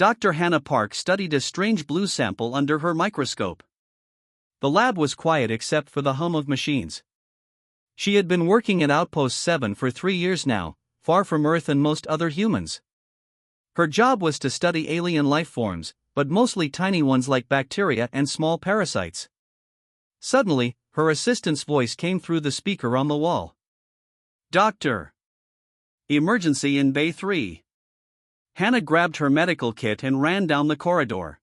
Dr. Hannah Park studied a strange blue sample under her microscope. The lab was quiet except for the hum of machines. She had been working at Outpost 7 for 3 years now, far from Earth and most other humans. Her job was to study alien life forms, but mostly tiny ones like bacteria and small parasites. Suddenly, her assistant's voice came through the speaker on the wall. "Doctor! Emergency in Bay 3. Hannah grabbed her medical kit and ran down the corridor.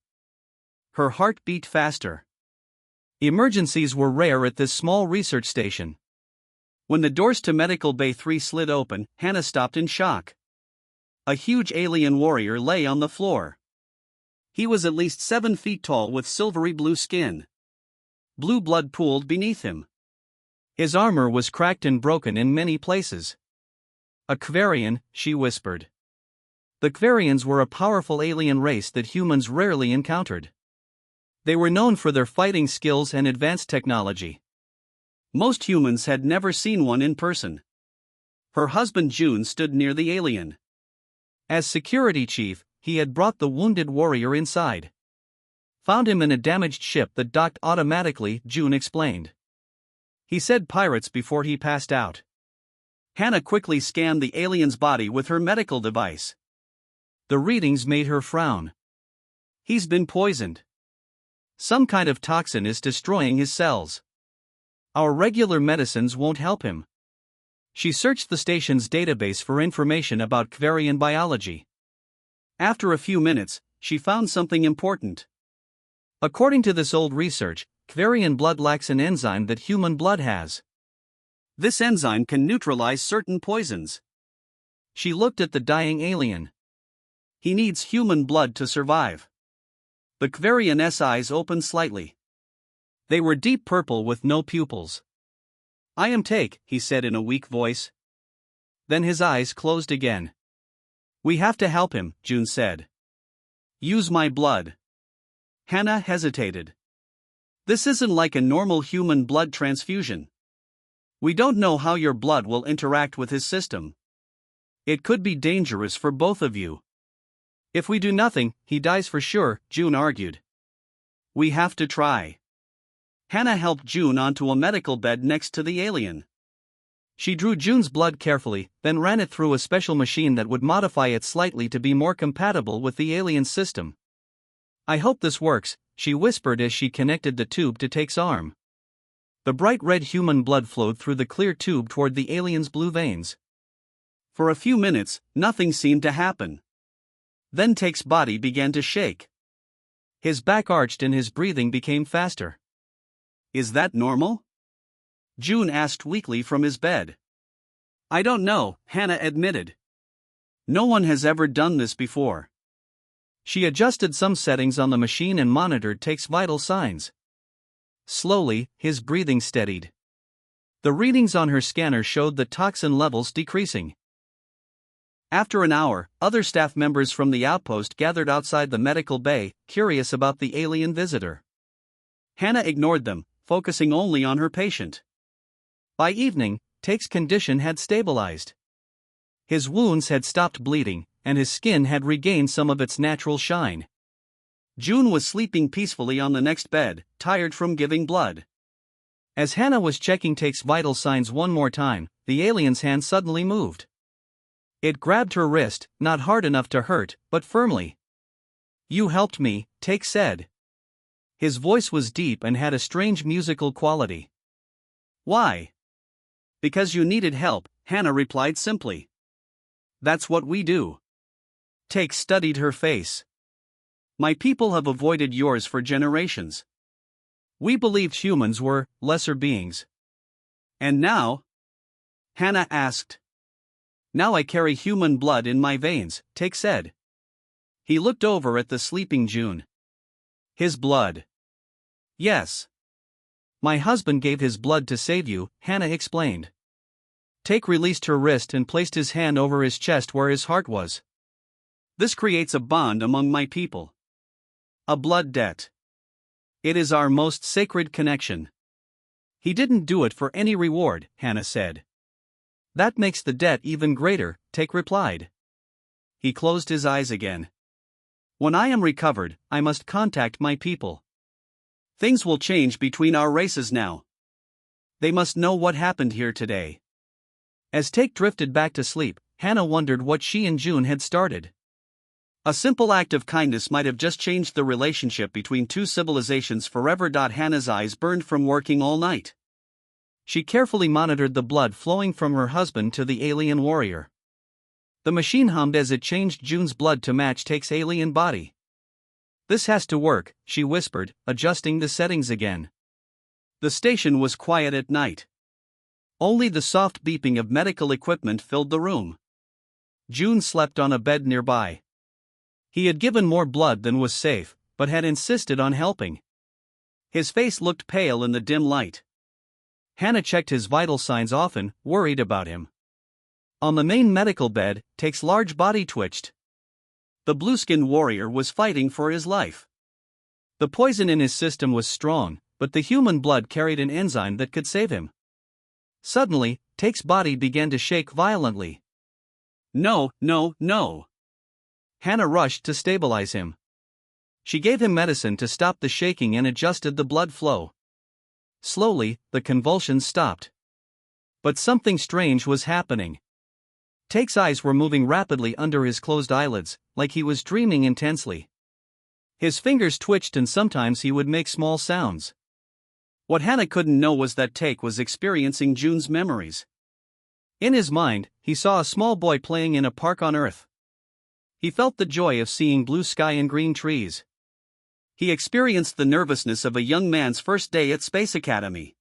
Her heart beat faster. Emergencies were rare at this small research station. When the doors to Medical Bay 3 slid open, Hannah stopped in shock. A huge alien warrior lay on the floor. He was at least 7 feet tall with silvery blue skin. Blue blood pooled beneath him. His armor was cracked and broken in many places. "A Kvarian," she whispered. The Kvarians were a powerful alien race that humans rarely encountered. They were known for their fighting skills and advanced technology. Most humans had never seen one in person. Her husband June stood near the alien. As security chief, he had brought the wounded warrior inside. "Found him in a damaged ship that docked automatically," June explained. "He said pirates before he passed out." Hannah quickly scanned the alien's body with her medical device. The readings made her frown. "He's been poisoned. Some kind of toxin is destroying his cells. Our regular medicines won't help him." She searched the station's database for information about Kvarian biology. After a few minutes, she found something important. According to this old research, Kvarian blood lacks an enzyme that human blood has. This enzyme can neutralize certain poisons. She looked at the dying alien. He needs human blood to survive. The Kvarian's eyes opened slightly. They were deep purple with no pupils. "I am Take," he said in a weak voice. Then his eyes closed again. "We have to help him," June said. "Use my blood." Hannah hesitated. "This isn't like a normal human blood transfusion. We don't know how your blood will interact with his system. It could be dangerous for both of you." "If we do nothing, he dies for sure," June argued. "We have to try." Hannah helped June onto a medical bed next to the alien. She drew June's blood carefully, then ran it through a special machine that would modify it slightly to be more compatible with the alien's system. "I hope this works," she whispered as she connected the tube to Take's arm. The bright red human blood flowed through the clear tube toward the alien's blue veins. For a few minutes, nothing seemed to happen. Then Take's body began to shake. His back arched and his breathing became faster. "Is that normal?" June asked weakly from his bed. "I don't know," Hannah admitted. "No one has ever done this before." She adjusted some settings on the machine and monitored Take's vital signs. Slowly, his breathing steadied. The readings on her scanner showed the toxin levels decreasing. After an hour, other staff members from the outpost gathered outside the medical bay, curious about the alien visitor. Hannah ignored them, focusing only on her patient. By evening, Take's condition had stabilized. His wounds had stopped bleeding, and his skin had regained some of its natural shine. June was sleeping peacefully on the next bed, tired from giving blood. As Hannah was checking Take's vital signs one more time, the alien's hand suddenly moved. It grabbed her wrist, not hard enough to hurt, but firmly. "You helped me," Take said. His voice was deep and had a strange musical quality. "Why?" "Because you needed help," Hannah replied simply. "That's what we do." Take studied her face. "My people have avoided yours for generations. We believed humans were lesser beings." "And now?" Hannah asked. "Now I carry human blood in my veins," Take said. He looked over at the sleeping June. "His blood." "Yes. My husband gave his blood to save you," Hannah explained. Take released her wrist and placed his hand over his chest where his heart was. "This creates a bond among my people. A blood debt. It is our most sacred connection." "He didn't do it for any reward," Hannah said. "That makes the debt even greater," Take replied. He closed his eyes again. When I am recovered, I must contact my people. Things will change between our races now. They must know what happened here today. As Take drifted back to sleep, Hannah wondered what she and June had started. A simple act of kindness might have just changed the relationship between two civilizations forever. Hannah's eyes burned from working all night. She carefully monitored the blood flowing from her husband to the alien warrior. The machine hummed as it changed June's blood to match Take's alien body. This has to work, she whispered, adjusting the settings again. The station was quiet at night. Only the soft beeping of medical equipment filled the room. June slept on a bed nearby. He had given more blood than was safe, but had insisted on helping. His face looked pale in the dim light. Hannah checked his vital signs often, worried about him. On the main medical bed, Take's large body twitched. The blue-skinned warrior was fighting for his life. The poison in his system was strong, but the human blood carried an enzyme that could save him. Suddenly, Take's body began to shake violently. No, no, no. Hannah rushed to stabilize him. She gave him medicine to stop the shaking and adjusted the blood flow. Slowly, the convulsions stopped. But something strange was happening. Take's eyes were moving rapidly under his closed eyelids, like he was dreaming intensely. His fingers twitched and sometimes he would make small sounds. What Hannah couldn't know was that Take was experiencing June's memories. In his mind, he saw a small boy playing in a park on Earth. He felt the joy of seeing blue sky and green trees. He experienced the nervousness of a young man's first day at Space Academy.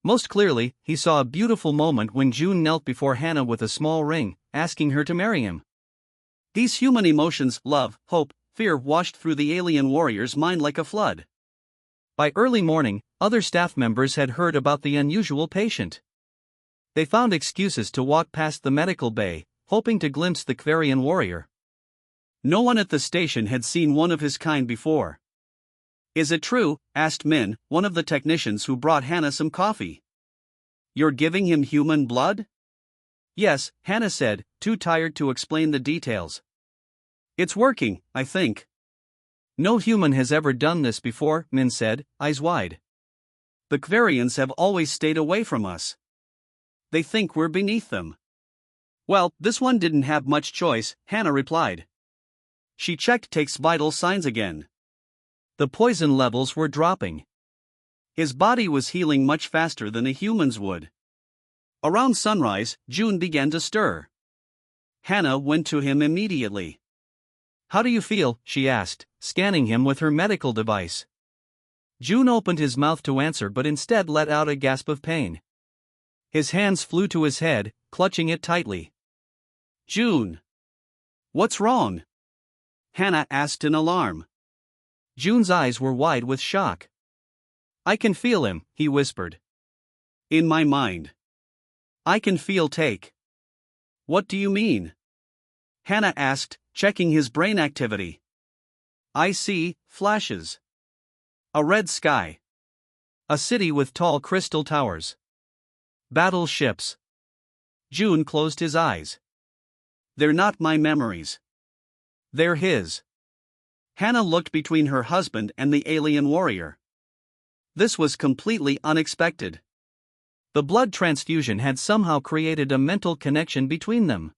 Most clearly, he saw a beautiful moment when June knelt before Hannah with a small ring, asking her to marry him. These human emotions, love, hope, fear, washed through the alien warrior's mind like a flood. By early morning, other staff members had heard about the unusual patient. They found excuses to walk past the medical bay, hoping to glimpse the Kvarian warrior. No one at the station had seen one of his kind before. Is it true? Asked Min, one of the technicians who brought Hannah some coffee. You're giving him human blood? Yes, Hannah said, too tired to explain the details. It's working, I think. No human has ever done this before, Min said, eyes wide. The Kvarians have always stayed away from us. They think we're beneath them. Well, this one didn't have much choice, Hannah replied. She checked Take's vital signs again. The poison levels were dropping. His body was healing much faster than a human's would. Around sunrise, June began to stir. Hannah went to him immediately. How do you feel? She asked, scanning him with her medical device. June opened his mouth to answer but instead let out a gasp of pain. His hands flew to his head, clutching it tightly. June! What's wrong? Hannah asked in alarm. June's eyes were wide with shock. I can feel him, he whispered. In my mind. I can feel Take. What do you mean? Hannah asked, checking his brain activity. I see flashes. A red sky. A city with tall crystal towers. Battleships. June closed his eyes. They're not my memories. They're his. Hannah looked between her husband and the alien warrior. This was completely unexpected. The blood transfusion had somehow created a mental connection between them.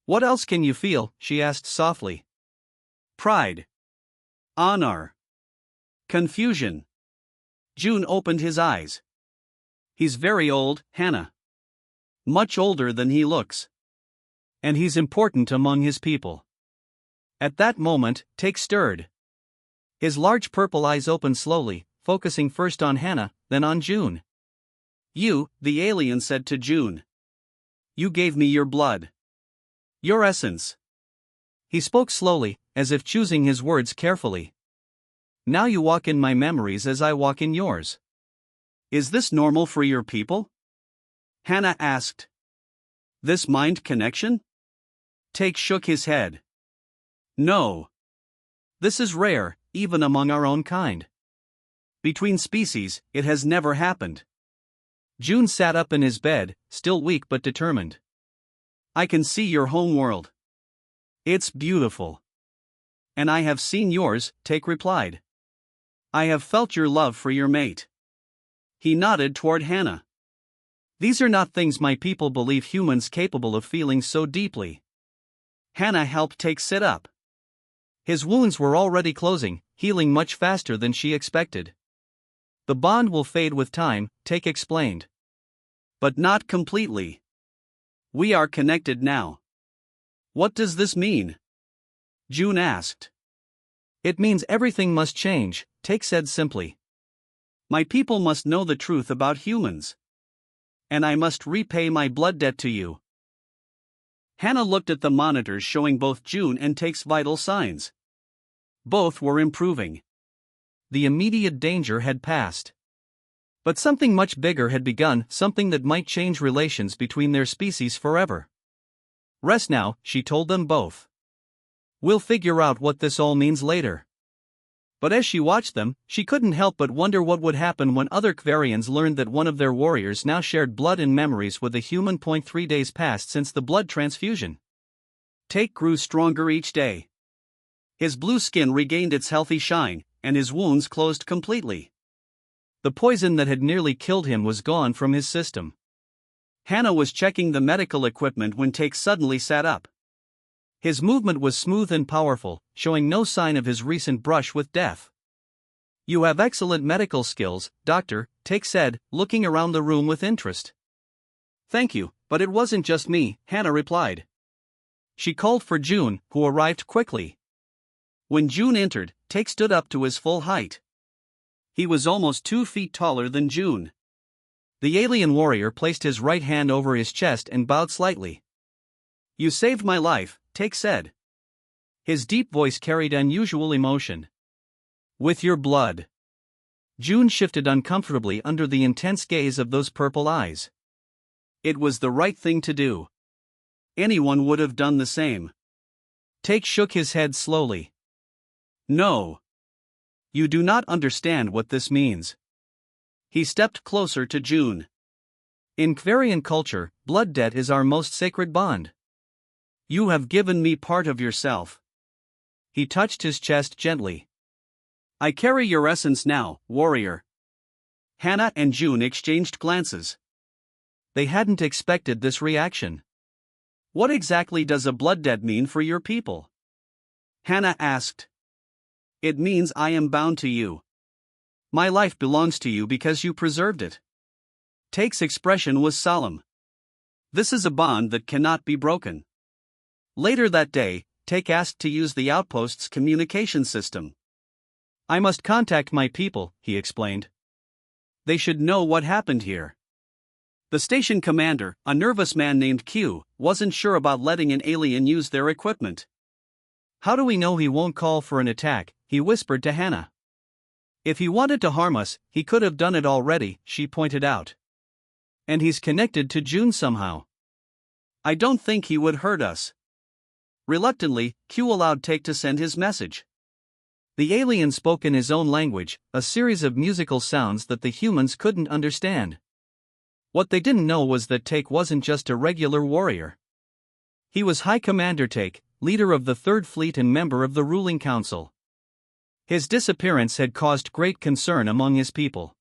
What else can you feel? She asked softly. Pride. Honor. Confusion. June opened his eyes. He's very old, Hannah. Much older than he looks. And he's important among his people. At that moment, Take stirred. His large purple eyes opened slowly, focusing first on Hannah, then on June. You, the alien said to June. You gave me your blood. Your essence. He spoke slowly, as if choosing his words carefully. Now you walk in my memories as I walk in yours. Is this normal for your people? Hannah asked. This mind connection? Take shook his head. No. This is rare, even among our own kind. Between species, it has never happened. June sat up in his bed, still weak but determined. I can see your home world. It's beautiful. And I have seen yours, Take replied. I have felt your love for your mate. He nodded toward Hannah. These are not things my people believe humans capable of feeling so deeply. Hannah helped Take sit up. His wounds were already closing, healing much faster than she expected. The bond will fade with time, Take explained. But not completely. We are connected now. What does this mean? June asked. It means everything must change, Take said simply. My people must know the truth about humans. And I must repay my blood debt to you. Hannah looked at the monitors showing both June and Take's vital signs. Both were improving. The immediate danger had passed. But something much bigger had begun, something that might change relations between their species forever. Rest now, she told them both. We'll figure out what this all means later. But as she watched them, she couldn't help but wonder what would happen when other Kvarians learned that one of their warriors now shared blood and memories with a human. 3 days passed since the blood transfusion. Take grew stronger each day. His blue skin regained its healthy shine, and his wounds closed completely. The poison that had nearly killed him was gone from his system. Hannah was checking the medical equipment when Take suddenly sat up. His movement was smooth and powerful, showing no sign of his recent brush with death. You have excellent medical skills, Doctor, Take said, looking around the room with interest. Thank you, but it wasn't just me, Hannah replied. She called for June, who arrived quickly. When June entered, Take stood up to his full height. He was almost 2 feet taller than June. The alien warrior placed his right hand over his chest and bowed slightly. You saved my life, Take said. His deep voice carried unusual emotion. With your blood. June shifted uncomfortably under the intense gaze of those purple eyes. It was the right thing to do. Anyone would have done the same. Take shook his head slowly. No. You do not understand what this means. He stepped closer to June. In Kvarian culture, blood debt is our most sacred bond. You have given me part of yourself. He touched his chest gently. I carry your essence now, warrior. Hannah and June exchanged glances. They hadn't expected this reaction. What exactly does a blood debt mean for your people? Hannah asked. It means I am bound to you. My life belongs to you because you preserved it. Take's expression was solemn. This is a bond that cannot be broken. Later that day, Take asked to use the outpost's communication system. I must contact my people, he explained. They should know what happened here. The station commander, a nervous man named Q, wasn't sure about letting an alien use their equipment. How do we know he won't call for an attack? He whispered to Hannah. If he wanted to harm us, he could have done it already, she pointed out. And he's connected to June somehow. I don't think he would hurt us. Reluctantly, Q allowed Take to send his message. The alien spoke in his own language, a series of musical sounds that the humans couldn't understand. What they didn't know was that Take wasn't just a regular warrior. He was High Commander Take, leader of the Third Fleet and member of the ruling council. His disappearance had caused great concern among his people.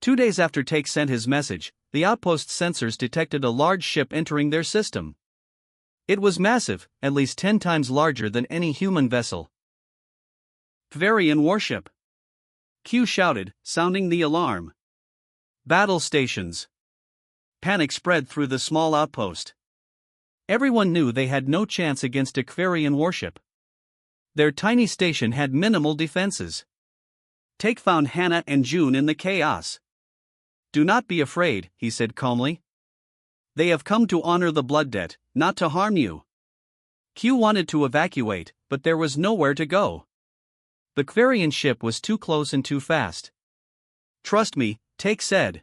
2 days after Take sent his message, the outpost's sensors detected a large ship entering their system. It was massive, at least 10 times larger than any human vessel. Kvarian warship. Q shouted, sounding the alarm. Battle stations. Panic spread through the small outpost. Everyone knew they had no chance against a Kvarian warship. Their tiny station had minimal defenses. Take found Hannah and June in the chaos. Do not be afraid, he said calmly. They have come to honor the blood debt, not to harm you. Q wanted to evacuate, but there was nowhere to go. The Kvarian ship was too close and too fast. Trust me, Take said.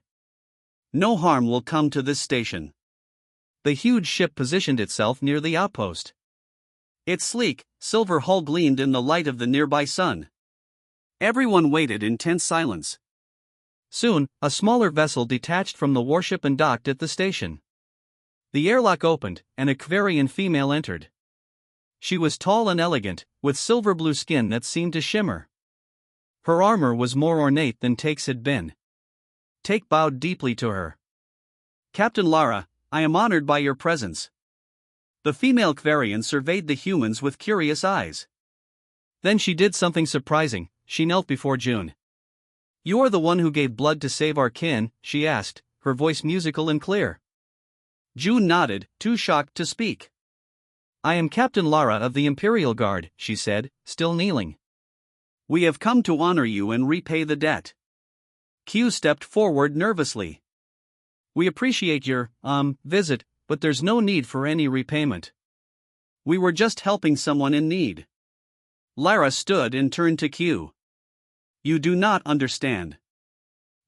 No harm will come to this station. The huge ship positioned itself near the outpost. Its sleek, silver hull gleamed in the light of the nearby sun. Everyone waited in tense silence. Soon, a smaller vessel detached from the warship and docked at the station. The airlock opened, and a Kvarian female entered. She was tall and elegant, with silver blue skin that seemed to shimmer. Her armor was more ornate than Take's had been. Take bowed deeply to her. "Captain Lara, I am honored by your presence." The female Kvarian surveyed the humans with curious eyes. Then she did something surprising. She knelt before June. "You are the one who gave blood to save our kin?" she asked, her voice musical and clear. June nodded, too shocked to speak. "I am Captain Lara of the Imperial Guard," she said, still kneeling. "We have come to honor you and repay the debt." Q stepped forward nervously. "We appreciate your, visit, but there's no need for any repayment. We were just helping someone in need." Lara stood and turned to Q. "You do not understand.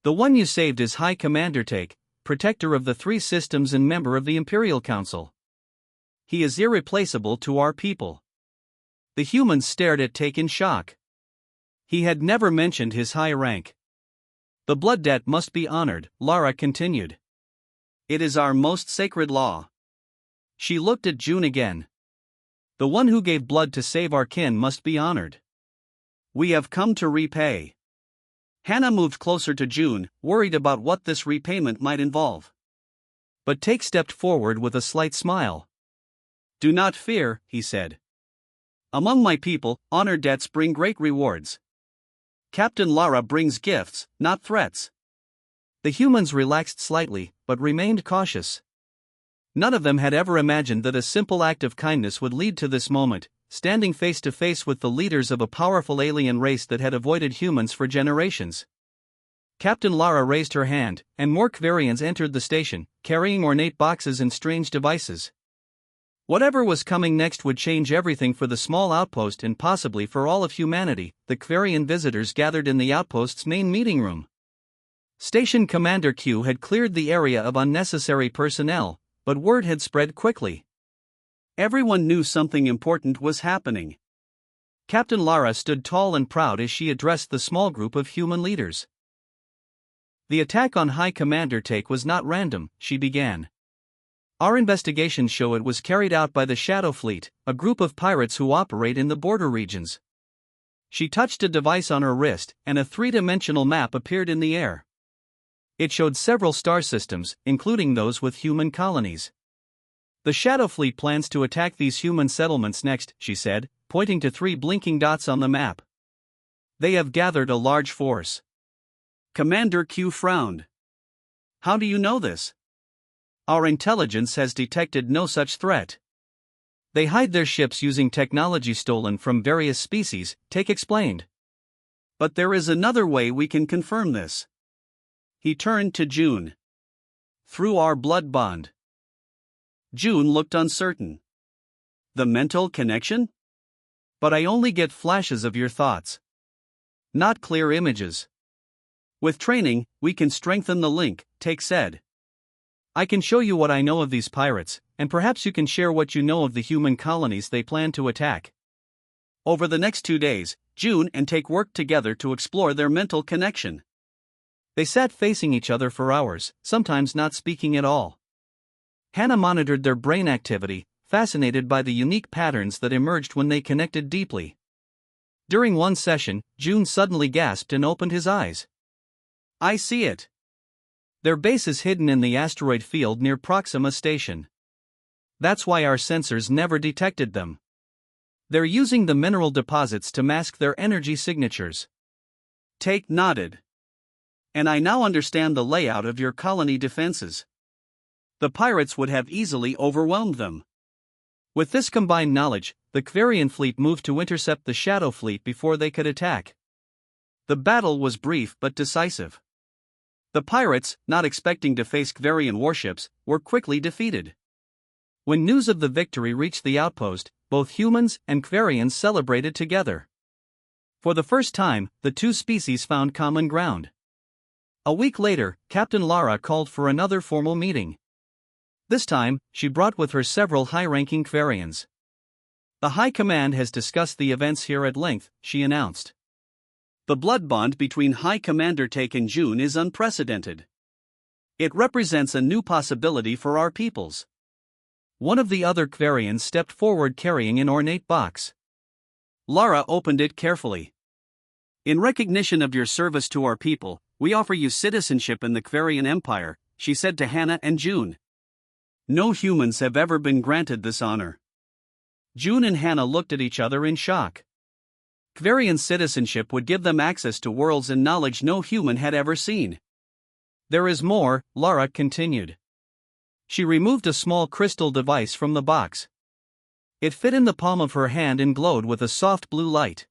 The one you saved is High Commander Take, protector of the 3 systems and member of the Imperial Council. He is irreplaceable to our people." The humans stared at Take in shock. He had never mentioned his high rank. "The blood debt must be honored," Lara continued. "It is our most sacred law." She looked at June again. "The one who gave blood to save our kin must be honored. We have come to repay." Hannah moved closer to June, worried about what this repayment might involve. But Take stepped forward with a slight smile. "Do not fear," he said. "Among my people, honor debts bring great rewards. Captain Lara brings gifts, not threats." The humans relaxed slightly, but remained cautious. None of them had ever imagined that a simple act of kindness would lead to this moment, standing face to face with the leaders of a powerful alien race that had avoided humans for generations. Captain Lara raised her hand, and more Kvarians entered the station, carrying ornate boxes and strange devices. Whatever was coming next would change everything for the small outpost and possibly for all of humanity. The Kvarian visitors gathered in the outpost's main meeting room. Station Commander Q had cleared the area of unnecessary personnel, but word had spread quickly. Everyone knew something important was happening. Captain Lara stood tall and proud as she addressed the small group of human leaders. "The attack on High Commander Take was not random," she began. "Our investigations show it was carried out by the Shadow Fleet, a group of pirates who operate in the border regions." She touched a device on her wrist, and a 3-dimensional map appeared in the air. It showed several star systems, including those with human colonies. "The Shadow Fleet plans to attack these human settlements next," she said, pointing to 3 blinking dots on the map. "They have gathered a large force." Commander Q frowned. "How do you know this?" "Our intelligence has detected no such threat. They hide their ships using technology stolen from various species," Take explained. "But there is another way we can confirm this." He turned to June. "Through our blood bond." June looked uncertain. "The mental connection? But I only get flashes of your thoughts. Not clear images." "With training, we can strengthen the link," Take said. "I can show you what I know of these pirates, and perhaps you can share what you know of the human colonies they plan to attack." Over the next 2 days, June and Take worked together to explore their mental connection. They sat facing each other for hours, sometimes not speaking at all. Hannah monitored their brain activity, fascinated by the unique patterns that emerged when they connected deeply. During one session, June suddenly gasped and opened his eyes. "I see it. Their base is hidden in the asteroid field near Proxima Station. That's why our sensors never detected them. They're using the mineral deposits to mask their energy signatures." Take nodded. "And I now understand the layout of your colony defenses. The pirates would have easily overwhelmed them." With this combined knowledge, the Kvarian fleet moved to intercept the Shadow Fleet before they could attack. The battle was brief but decisive. The pirates, not expecting to face Kvarian warships, were quickly defeated. When news of the victory reached the outpost, both humans and Kvarians celebrated together. For the first time, the 2 species found common ground. A week later, Captain Lara called for another formal meeting. This time, she brought with her several high-ranking Kvarians. "The High Command has discussed the events here at length," she announced. "The blood bond between High Commander Take and June is unprecedented. It represents a new possibility for our peoples. One of the other Kvarians stepped forward carrying an ornate box. Lara opened it carefully. In recognition of your service to our people, we offer you citizenship in the Kvarian Empire, she said to Hannah and June. No humans have ever been granted this honor. June and Hannah looked at each other in shock. Kvarian citizenship would give them access to worlds and knowledge no human had ever seen. There is more, Lara continued. She removed a small crystal device from the box. It fit in the palm of her hand and glowed with a soft blue light.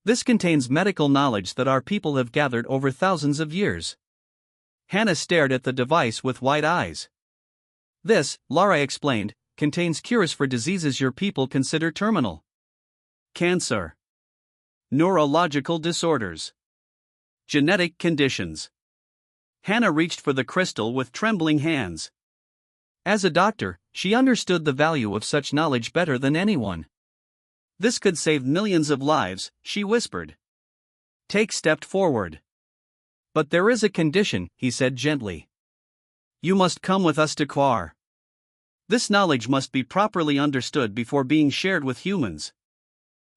This contains medical knowledge that our people have gathered over thousands of years. Hannah stared at the device with wide eyes. This, Lara explained, contains cures for diseases your people consider terminal. Cancer. Neurological disorders. Genetic conditions. Hannah reached for the crystal with trembling hands. As a doctor, she understood the value of such knowledge better than anyone. This could save millions of lives, she whispered. Take stepped forward. But there is a condition, he said gently. You must come with us to Quar. This knowledge must be properly understood before being shared with humans.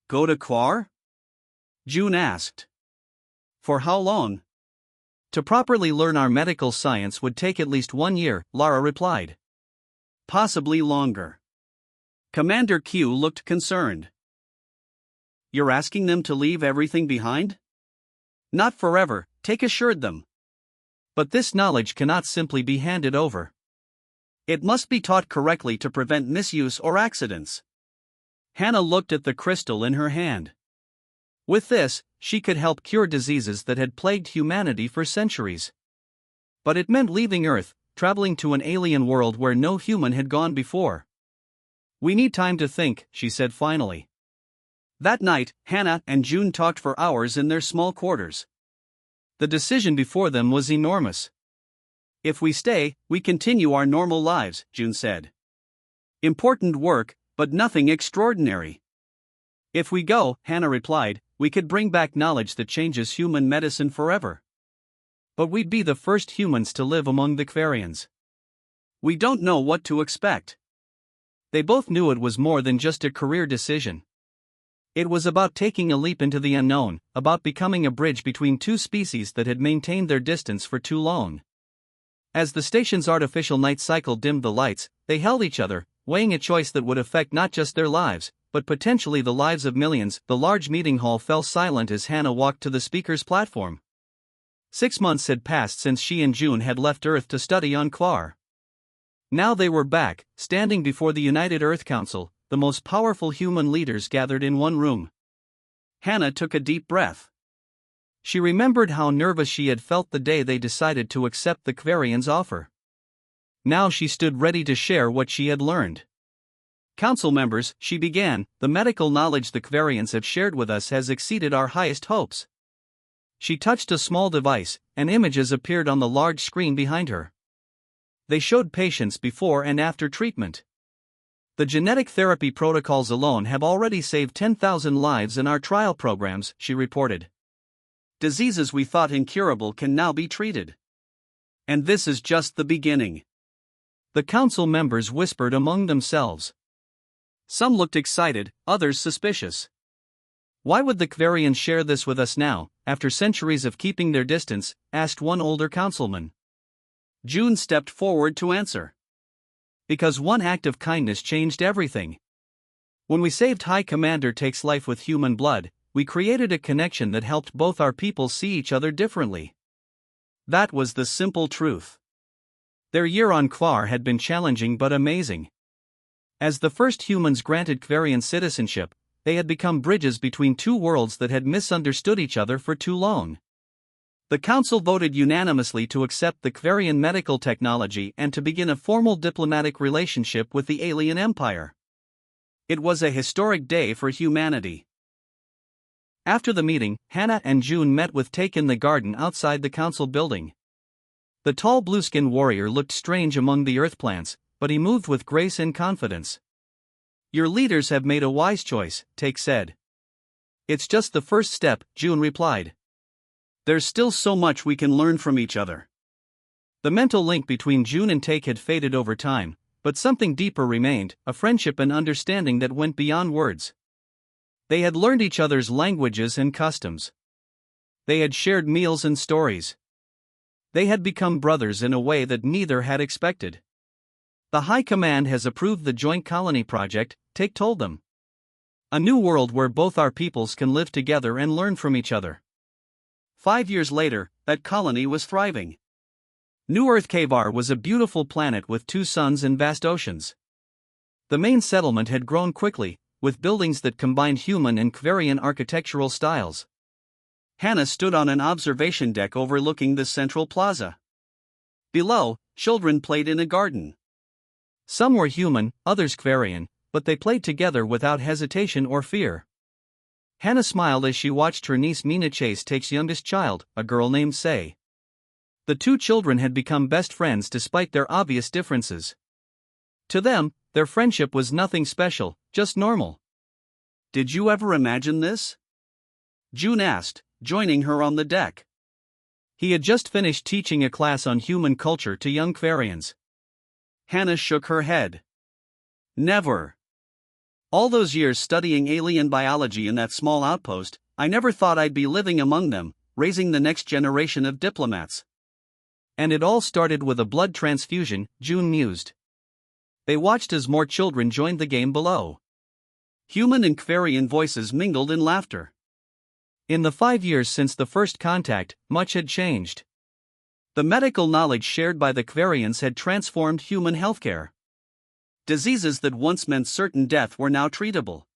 Go to Quar? June asked. For how long? To properly learn our medical science would take at least 1 year, Lara replied. Possibly longer. Commander Q looked concerned. You're asking them to leave everything behind? Not forever, Take assured them. But this knowledge cannot simply be handed over. It must be taught correctly to prevent misuse or accidents. Hannah looked at the crystal in her hand. With this, she could help cure diseases that had plagued humanity for centuries. But it meant leaving Earth, traveling to an alien world where no human had gone before. We need time to think, she said finally. That night, Hannah and June talked for hours in their small quarters. The decision before them was enormous. If we stay, we continue our normal lives, June said. Important work, but nothing extraordinary. If we go, Hannah replied, we could bring back knowledge that changes human medicine forever. But we'd be the first humans to live among the Kvarians. We don't know what to expect. They both knew it was more than just a career decision. It was about taking a leap into the unknown, about becoming a bridge between two species that had maintained their distance for too long. As the station's artificial night cycle dimmed the lights, they held each other, weighing a choice that would affect not just their lives, but potentially the lives of millions. The large meeting hall fell silent as Hannah walked to the speaker's platform. 6 months had passed since she and June had left Earth to study on Quar. Now they were back, standing before the United Earth Council, the most powerful human leaders gathered in one room. Hannah took a deep breath. She remembered how nervous she had felt the day they decided to accept the Kvarians' offer. Now she stood ready to share what she had learned. Council members, she began, the medical knowledge the Kvarians have shared with us has exceeded our highest hopes. She touched a small device, and images appeared on the large screen behind her. They showed patients before and after treatment. The genetic therapy protocols alone have already saved 10,000 lives in our trial programs, she reported. Diseases we thought incurable can now be treated. And this is just the beginning. The council members whispered among themselves. Some looked excited, others suspicious. Why would the Kvarians share this with us now, after centuries of keeping their distance? Asked one older councilman. June stepped forward to answer. Because one act of kindness changed everything. When we saved High Commander Take's life with human blood, we created a connection that helped both our people see each other differently. That was the simple truth. Their year on Quar had been challenging but amazing. As the first humans granted Kvarian citizenship, they had become bridges between two worlds that had misunderstood each other for too long. The council voted unanimously to accept the Kvarian medical technology and to begin a formal diplomatic relationship with the alien empire. It was a historic day for humanity. After the meeting, Hannah and June met with Take in the garden outside the council building. The tall blueskin warrior looked strange among the earth plants, but he moved with grace and confidence. Your leaders have made a wise choice, Take said. It's just the first step, June replied. There's still so much we can learn from each other. The mental link between June and Take had faded over time, But something deeper remained, a friendship and understanding that went beyond words. They had learned each other's languages and customs. They had shared meals and stories. They had become brothers in a way that neither had expected. The High Command has approved the Joint Colony Project, Take told them. A new world where both our peoples can live together and learn from each other. 5 years later, that colony was thriving. New Earth HFY was a beautiful planet with 2 suns and vast oceans. The main settlement had grown quickly, with buildings that combined human and Kvarian architectural styles. Hannah stood on an observation deck overlooking the central plaza. Below, children played in a garden. Some were human, others Kvarian, but they played together without hesitation or fear. Hannah smiled as she watched her niece Mina chase Take's youngest child, a girl named Sei. The 2 children had become best friends despite their obvious differences. To them, their friendship was nothing special, just normal. "Did you ever imagine this?" June asked, joining her on the deck. He had just finished teaching a class on human culture to young Kvarians. Hannah shook her head. "Never. All those years studying alien biology in that small outpost, I never thought I'd be living among them, raising the next generation of diplomats." And it all started with a blood transfusion, June mused. They watched as more children joined the game below. Human and Kvarian voices mingled in laughter. In the 5 years since the first contact, much had changed. The medical knowledge shared by the Kvarians had transformed human healthcare. Diseases that once meant certain death were now treatable.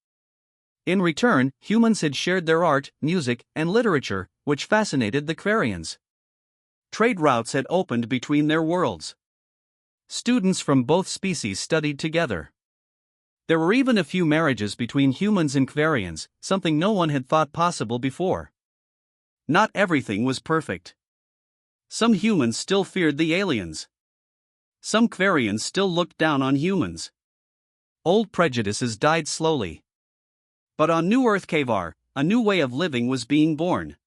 In return, humans had shared their art, music, and literature, which fascinated the Kvarians. Trade routes had opened between their worlds. Students from both species studied together. There were even a few marriages between humans and Kvarians, something no one had thought possible before. Not everything was perfect. Some humans still feared the aliens. Some Kvarians still looked down on humans. Old prejudices died slowly. But on New Earth HFY, a new way of living was being born.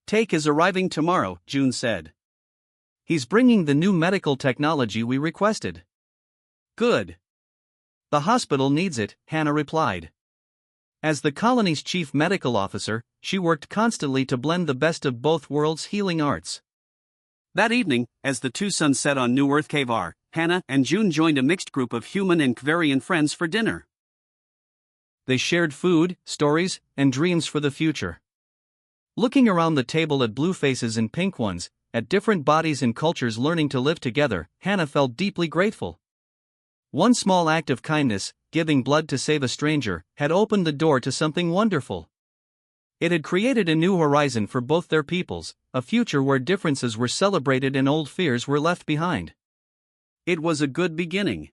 "Take is arriving tomorrow," June said. "He's bringing the new medical technology we requested." "Good. The hospital needs it," Hannah replied. As the colony's chief medical officer, she worked constantly to blend the best of both worlds' healing arts. That evening, as the 2 suns set on New Earth HFY, Hannah and June joined a mixed group of human and Kvarian friends for dinner. They shared food, stories, and dreams for the future. Looking around the table at blue faces and pink ones, at different bodies and cultures learning to live together, Hannah felt deeply grateful. One small act of kindness, giving blood to save a stranger, had opened the door to something wonderful. It had created a new horizon for both their peoples, a future where differences were celebrated and old fears were left behind. It was a good beginning.